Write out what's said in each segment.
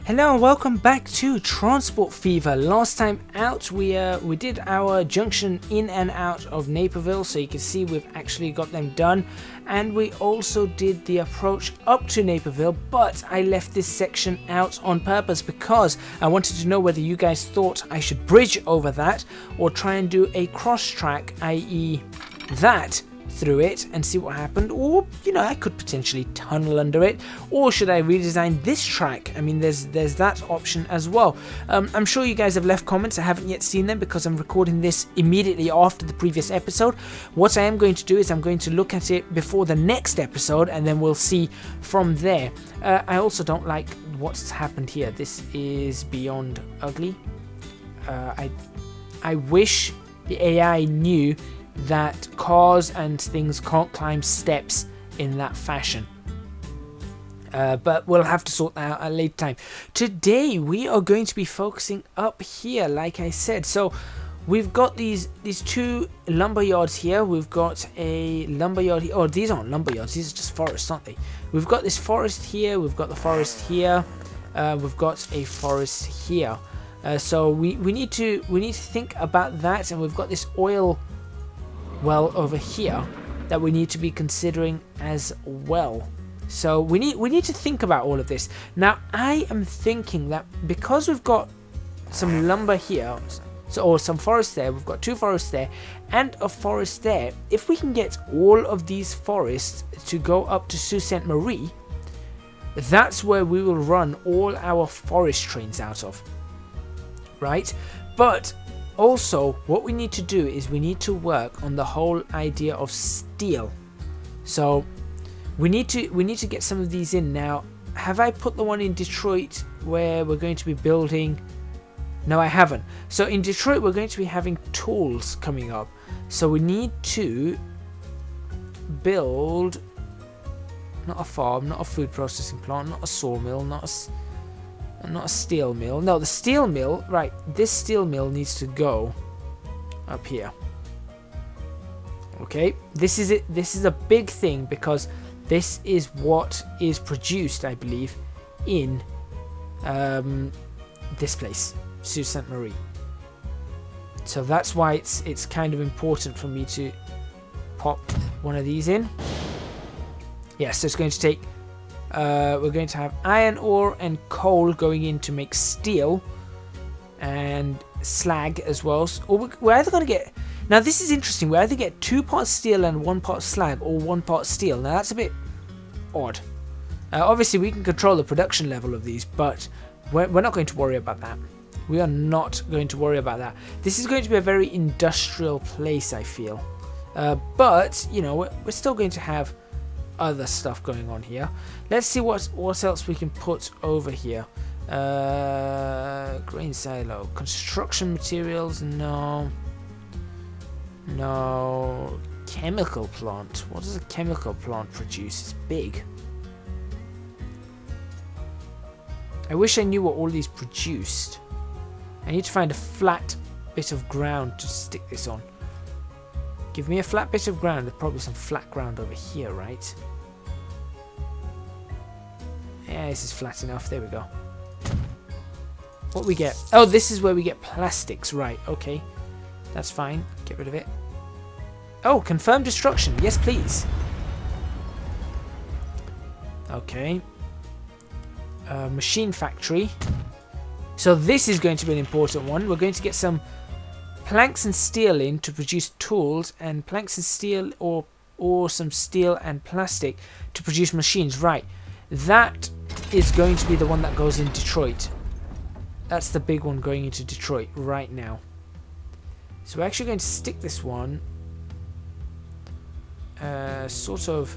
Hello and welcome back to Transport Fever. Last time out we did our junction in and out of Naperville, so you can see we've actually got them done, and we also did the approach up to Naperville, but I left this section out on purpose because I wanted to know whether you guys thought I should bridge over that or try and do a cross track, i.e. that through it and see what happened, or you know, I could potentially tunnel under it, or should I redesign this track? I mean, there's that option as well. I'm sure you guys have left comments. I haven't yet seen them because I'm recording this immediately after the previous episode. What I am going to do is I'm going to look at it before the next episode and then we'll see from there. I also don't like what's happened here. This is beyond ugly. I wish the AI knew that cars and things can't climb steps in that fashion, but we'll have to sort that out at a later time. Today we are going to be focusing up here, like I said. So we've got these two lumber yards here. We've got a lumber yard here. Oh, these aren't lumber yards, these are just forests, aren't they? We've got this forest here, we've got the forest here, we've got a forest here. So we need to think about that, and we've got this oil well over here that we need to be considering as well. So we need to think about all of this. Now I am thinking that because we've got some lumber here, or some forest there, we've got two forests there and a forest there. If we can get all of these forests to go up to Sault Ste. Marie, that's where we will run all our forest trains out of, right? But also, what we need to do is we need to work on the whole idea of steel. So we need to get some of these in. Now, have I put the one in Detroit where we're going to be building? No, I haven't. So in Detroit we're going to be having tools coming up. So we need to build not a farm, not a food processing plant, not a sawmill, not a steel mill. No, the steel mill, right, this steel mill needs to go up here. Okay, this is it. This is a big thing because this is what is produced, I believe, in this place, Sault Ste. Marie. So that's why it's kind of important for me to pop one of these in. Yes, so it's going to take we're going to have iron ore and coal going in to make steel and slag as well. Or we're either going to get, now this is interesting, we either get 2 parts steel and 1 part slag, or 1 part steel. Now that's a bit odd. Obviously we can control the production level of these, but we're not going to worry about that. We are not going to worry about that. This is going to be a very industrial place, I feel. But you know, we're still going to have other stuff going on here. Let's see what else we can put over here. Grain silo, construction materials, no. Chemical plant, what does a chemical plant produce? It's big. I wish I knew what all these produced. I need to find a flat bit of ground to stick this on. Give me a flat bit of ground. There's probably some flat ground over here, right? Yeah, this is flat enough. There we go. What we get? Oh, this is where we get plastics. Right, okay. That's fine. Get rid of it. Oh, confirm destruction. Yes, please. Okay. Machine factory. So this is going to be an important one. We're going to get some planks and steel in to produce tools, and planks and steel, or some steel and plastic to produce machines. Right, that is going to be the one that goes in Detroit. That's the big one going into Detroit right now. So we're actually going to stick this one sort of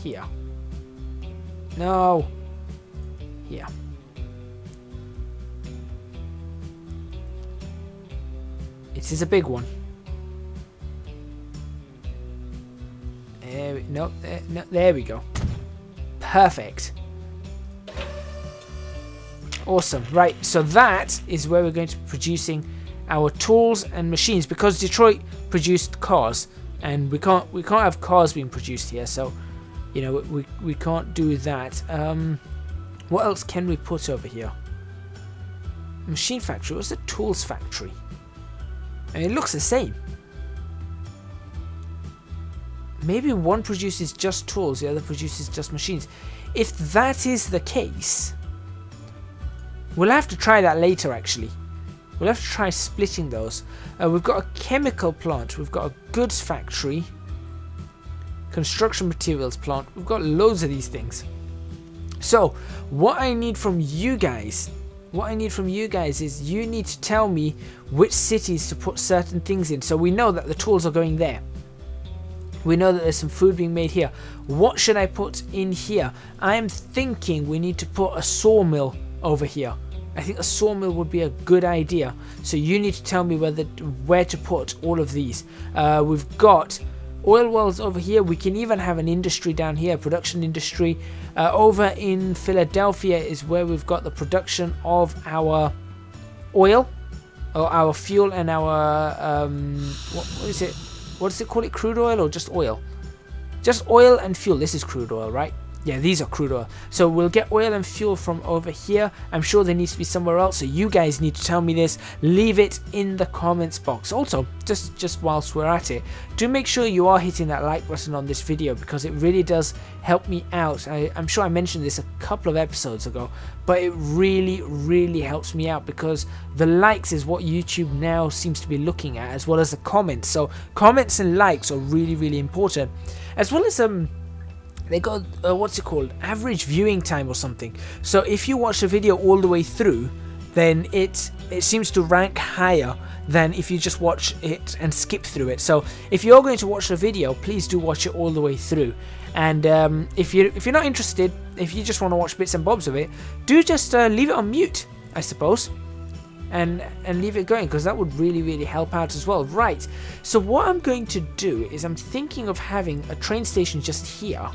here. No, here. It is a big one. No, there we go. Perfect. Awesome. Right, so that is where we're going to be producing our tools and machines, because Detroit produced cars, and we can't have cars being produced here, so you know we can't do that. What else can we put over here? Machine factory. What's the tools factory? And it looks the same. Maybe one produces just tools, the other produces just machines. If that is the case, we'll have to try that later actually. We'll have to try splitting those. We've got a chemical plant, we've got a goods factory, construction materials plant. We've got loads of these things. So what I need from you guys, is you need to tell me which cities to put certain things in. So we know that the tools are going there. We know that there's some food being made here. What should I put in here? I'm thinking we need to put a sawmill over here. I think a sawmill would be a good idea. So you need to tell me where to put all of these. We've got oil wells over here. We can even have an industry down here, production industry. Over in Philadelphia is where we've got the production of our oil, or our fuel, and our what is it? What does it call it? Crude oil or just oil? Just oil and fuel. This is crude oil, right? Yeah, these are crude oil. So we'll get oil and fuel from over here. I'm sure there needs to be somewhere else. So you guys need to tell me this. Leave it in the comments box. Also, just whilst we're at it, do make sure you are hitting that like button on this video, because it really does help me out. I'm sure I mentioned this a couple of episodes ago, but it really helps me out, because the likes is what YouTube now seems to be looking at, as well as the comments. So comments and likes are really important, as well as they got what's it called, average viewing time or something. So if you watch a video all the way through, then it seems to rank higher than if you just watch it and skip through it. So if you're going to watch a video, please do watch it all the way through. And if you're not interested, if you just want to watch bits and bobs of it, do just leave it on mute, I suppose, and leave it going, because that would really help out as well. Right, so what I'm going to do is I'm thinking of having a train station just here,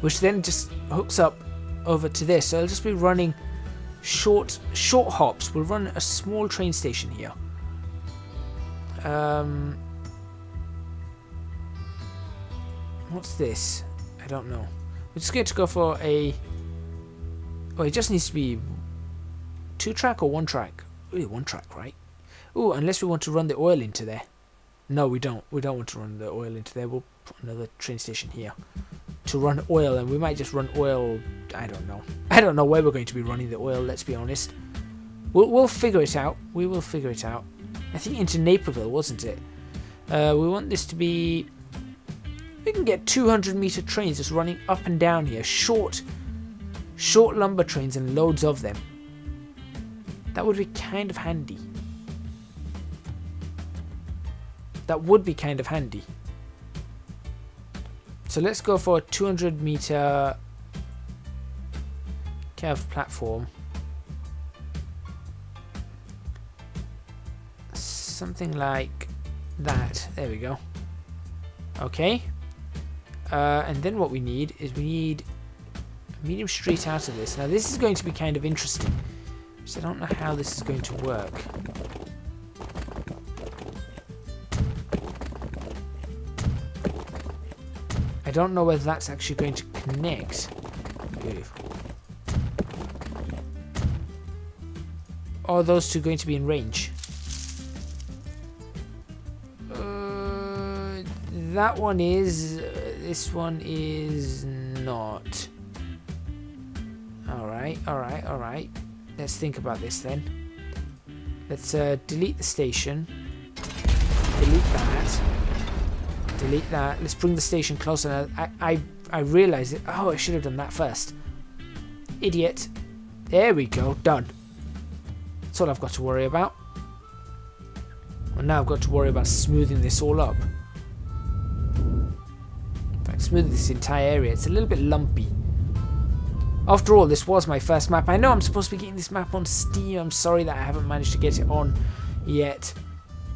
which then just hooks up over to this. So it'll just be running short hops. We'll run a small train station here. What's this? I don't know. We're just going to go for a... Oh, it just needs to be 2-track or 1-track? Really, 1-track, right? Oh, unless we want to run the oil into there. No, we don't. We don't want to run the oil into there. We'll put another train station here to run oil, and we might just run oil. I don't know where we're going to be running the oil, let's be honest. We'll figure it out. We will figure it out. I think into Naperville, wasn't it? We want this to be... We can get 200-meter trains just running up and down here. Short lumber trains, and loads of them. That would be kind of handy. That would be kind of handy. So let's go for a 200-meter curved platform. Something like that. There we go. Okay. And then what we need is we need a medium street out of this. Now this is going to be kind of interesting, so I don't know how this is going to work. I don't know whether that's actually going to connect. Beautiful. Or are those two going to be in range? That one is. This one is not. Alright. Let's think about this then. Let's delete the station. Delete that. Delete that. Let's bring the station closer. I realize it. Oh, I should have done that first. Idiot. There we go. Done. That's all I've got to worry about. Well, now I've got to worry about smoothing this all up. In fact, smoothing this entire area. It's a little bit lumpy. After all, this was my first map. I know I'm supposed to be getting this map on Steam. I'm sorry that I haven't managed to get it on yet.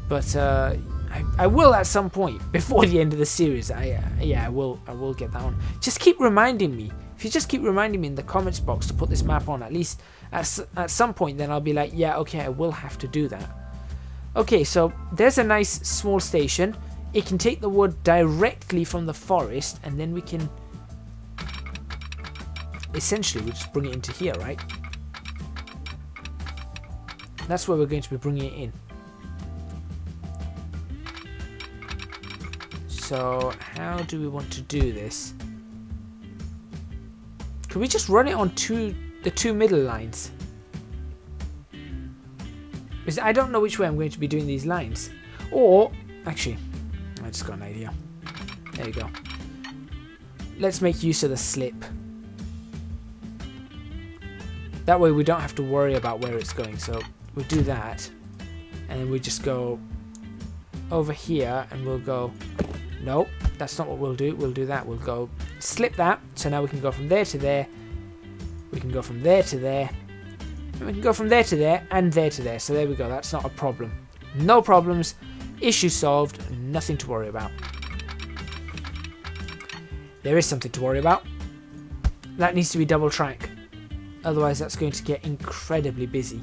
But I will at some point before the end of the series. Yeah, I will get that on. Just keep reminding me. If you just keep reminding me in the comments box to put this map on, at least at some point, then I'll be like, yeah, okay, I will have to do that. Okay, so there's a nice small station. It can take the wood directly from the forest, and then we can... essentially we just bring it into here, right? That's where we're going to be bringing it in. So how do we want to do this? Can we just run it on the two middle lines? Because I don't know which way I'm going to be doing these lines. Or, actually, I just got an idea. There you go. Let's make use of the slip. That way we don't have to worry about where it's going. So we'll do that. And then we just go over here and we'll go... Nope, that's not what we'll do. We'll do that. We'll go slip that. So now we can go from there to there. We can go from there to there. And we can go from there to there and there to there. So there we go. That's not a problem. No problems. Issue solved. Nothing to worry about. There is something to worry about. That needs to be double track. Otherwise that's going to get incredibly busy.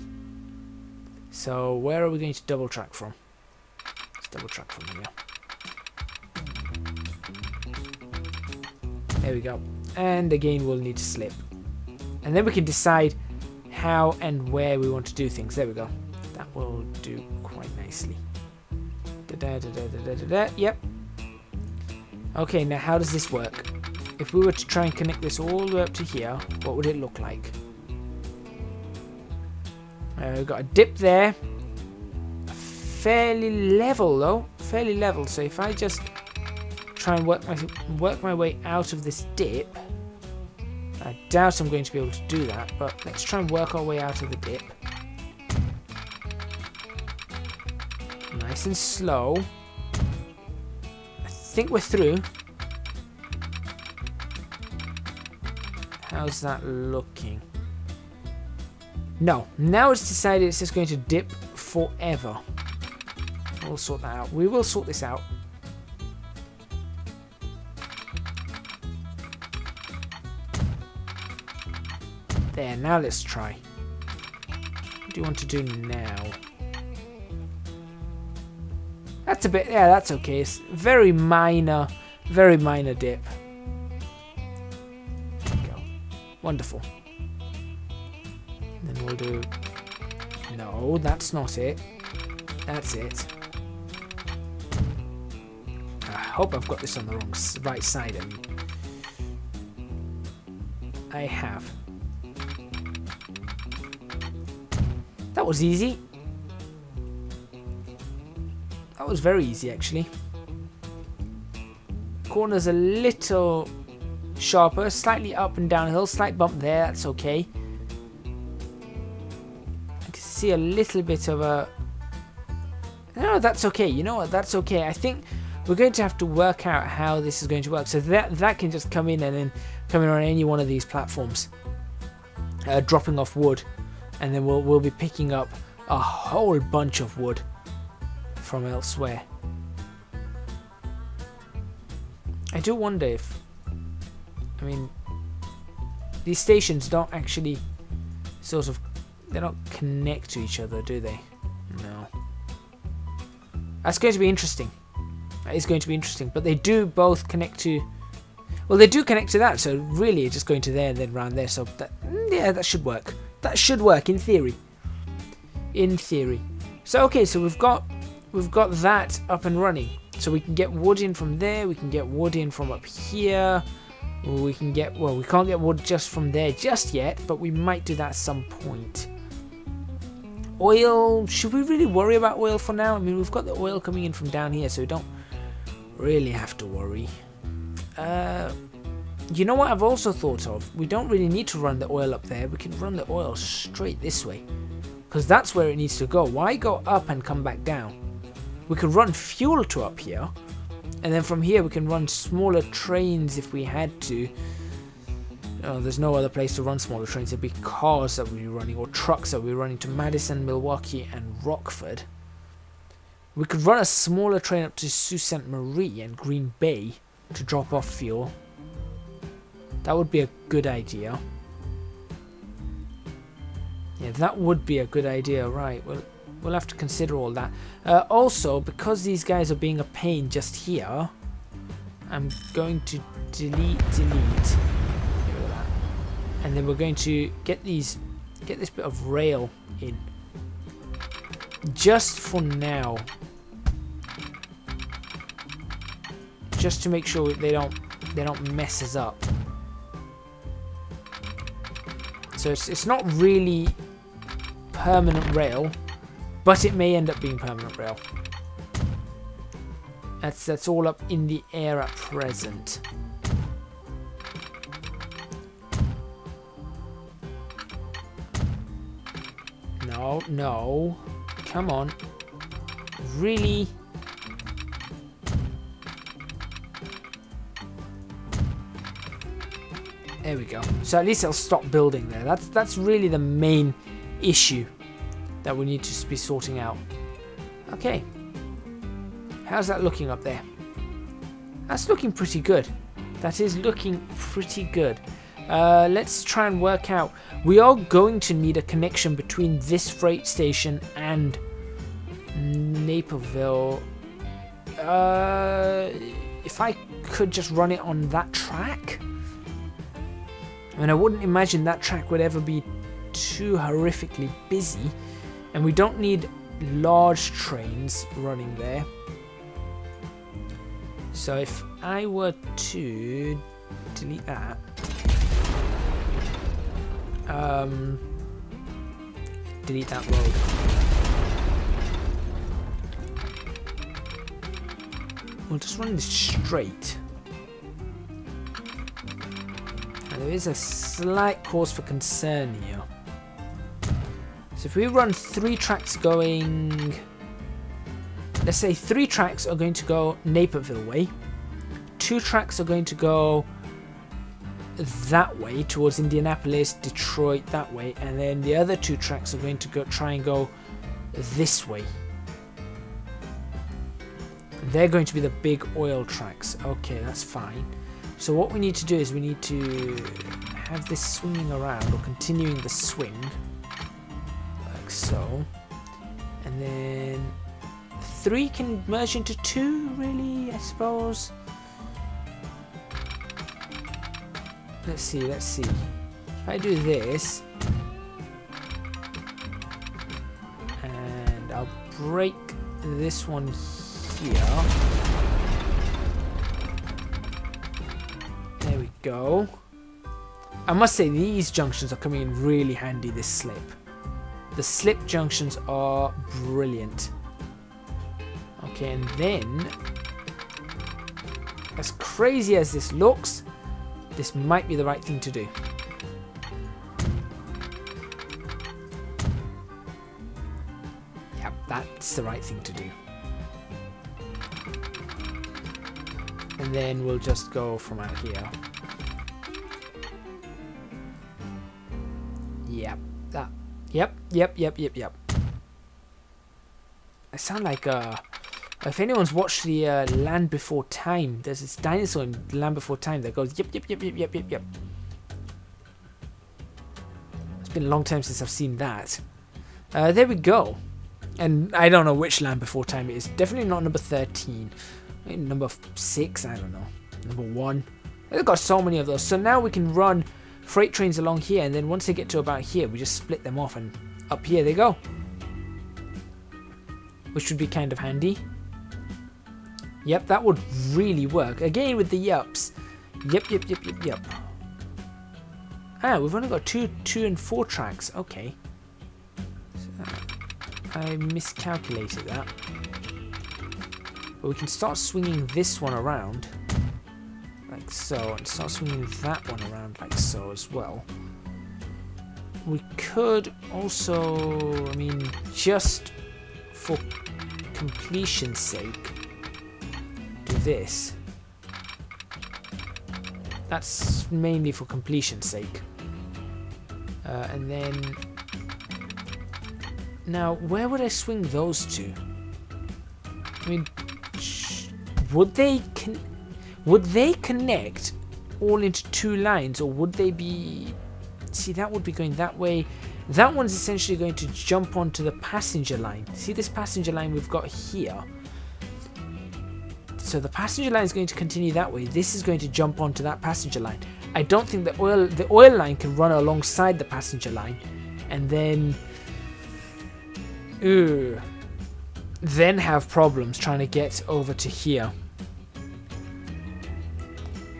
So where are we going to double track from? Let's double track from here. There we go. And again we'll need to slip. And then we can decide how and where we want to do things. There we go. That will do quite nicely. Yep. Okay, now how does this work? If we were to try and connect this all the way up to here, what would it look like? We've got a dip there. Fairly level though. Fairly level. So if I just try and work my way out of this dip, I doubt I'm going to be able to do that, but let's try and work our way out of the dip. Nice and slow. I think we're through. How's that looking? No. Now it's decided it's just going to dip forever. We'll sort that out. We will sort this out. There, now let's try. What do you want to do now? That's a bit, yeah, that's okay. It's very minor dip. There we go. Wonderful. And then we'll do, no, that's not it. That's it. I hope I've got this on the right side. I have. That was easy. That was very easy, actually. Corner's a little sharper, slightly up and downhill, slight bump there, that's okay. I can see a little bit of a... No, that's okay, you know what, that's okay. I think we're going to have to work out how this is going to work. So that can just come in and then come in on any one of these platforms. Dropping off wood. And then we'll be picking up a whole bunch of wood from elsewhere. I do wonder if... I mean... These stations don't actually sort of... They don't connect to each other, do they? No. That's going to be interesting. That is going to be interesting. But they do both connect to... Well, they do connect to that. So really, it's just going to there and then round there. So that, yeah, that should work. That should work in theory. In theory. So okay, so we've got that up and running. So we can get wood in from there. We can get wood in from up here. We can get, well, we can't get wood just from there just yet, but we might do that at some point. Oil, should we really worry about oil for now? I mean, we've got the oil coming in from down here, so we don't really have to worry. You know what I've also thought of? We don't really need to run the oil up there. We can run the oil straight this way. Because that's where it needs to go. Why go up and come back down? We could run fuel to up here. And then from here we can run smaller trains if we had to. Oh, there's no other place to run smaller trains. It'd be cars that we'd be running, or trucks that we'd be running to Madison, Milwaukee and Rockford. We could run a smaller train up to Sault Ste. Marie and Green Bay to drop off fuel. That would be a good idea. Yeah, that would be a good idea, right. We'll have to consider all that. Also, because these guys are being a pain just here, I'm going to delete. Get rid of that. and then we're going to get this bit of rail in just for now, just to make sure they don't mess us up. So it's not really permanent rail, but it may end up being permanent rail. That's all up in the air at present. No, come on, really? There we go. So at least I'll stop building there. That's really the main issue that we need to be sorting out. Okay, how's that looking up there? That's looking pretty good. That is looking pretty good. Let's try and work out. We are going to need a connection between this freight station and Naperville. If I could just run it on that track. I mean, I wouldn't imagine that track would ever be too horrifically busy. And we don't need large trains running there. So if I were to delete that. Delete that road. We'll just run this straight. And there is a slight cause for concern here. So if we run 3 tracks going, let's say 3 tracks are going to go Naperville way, 2 tracks are going to go that way towards Indianapolis, Detroit, that way, and then the other 2 tracks are going to try and go this way. They're going to be the big oil tracks. Okay, that's fine. So what we need to do is we need to have this swinging around, or continuing the swing like so, and then 3 can merge into 2, really, I suppose. Let's see. If I do this, and I'll break this one here. There we go. I must say these junctions are coming in really handy, this slip. The slip junctions are brilliant. Okay, and then, as crazy as this looks, this might be the right thing to do. Yep, that's the right thing to do. And then we'll just go from out here. Yep, that. Yep. I sound like if anyone's watched the Land Before Time, there's this dinosaur in Land Before Time that goes yep. It's been a long time since I've seen that. There we go. And I don't know which Land Before Time it is. Definitely not number 13. Maybe number 6, I don't know. Number 1. They've got so many of those. So now we can run freight trains along here, and then once they get to about here, we just split them off, and up here they go. Which would be kind of handy. Yep, that would really work. Again with the yups. Yep. Ah, we've only got 2 and 4 tracks. Okay. So, I miscalculated that. But we can start swinging this one around. Like so. And start swinging that one around like so as well. We could also, I mean, just for completion's sake, do this. That's mainly for completion's sake. And then now where would I swing those to? I mean, would they connect all into 2 lines, or would they be, see, that would be going that way. That one's essentially going to jump onto the passenger line. See this passenger line we've got here? So the passenger line is going to continue that way. This is going to jump onto that passenger line. I don't think the oil line can run alongside the passenger line, and then have problems trying to get over to here.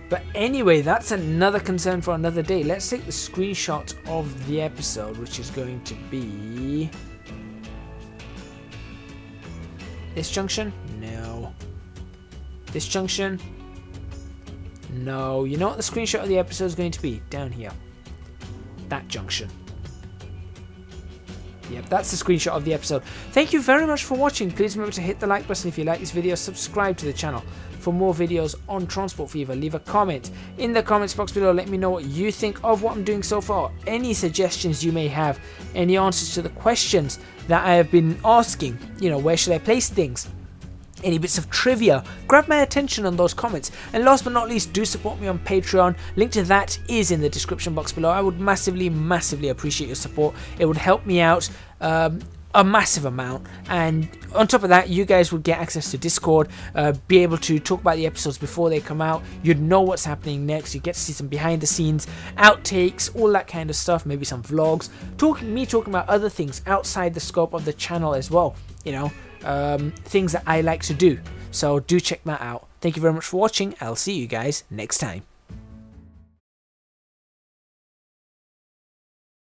But anyway, that's another concern for another day. Let's take the screenshot of the episode, which is going to be this junction. No. This junction. No. You know what the screenshot of the episode is going to be? Down here. That junction. Yep, that's the screenshot of the episode. Thank you very much for watching. Please remember to hit the like button if you like this video. Subscribe to the channel for more videos on Transport Fever. Leave a comment in the comments box below. Let me know what you think of what I'm doing so far. Any suggestions you may have. Any answers to the questions that I have been asking. You know, where should I place things? Any bits of trivia, grab my attention on those comments. And last but not least, do support me on Patreon. Link to that is in the description box below. I would massively appreciate your support. It would help me out a massive amount, and on top of that, you guys would get access to Discord, be able to talk about the episodes before they come out. You'd know what's happening next. You get to see some behind the scenes outtakes, all that kind of stuff, maybe some vlogs, talking about other things outside the scope of the channel as well, you know, things that I like to do. So do check that out. Thank you very much for watching. I'll see you guys next time.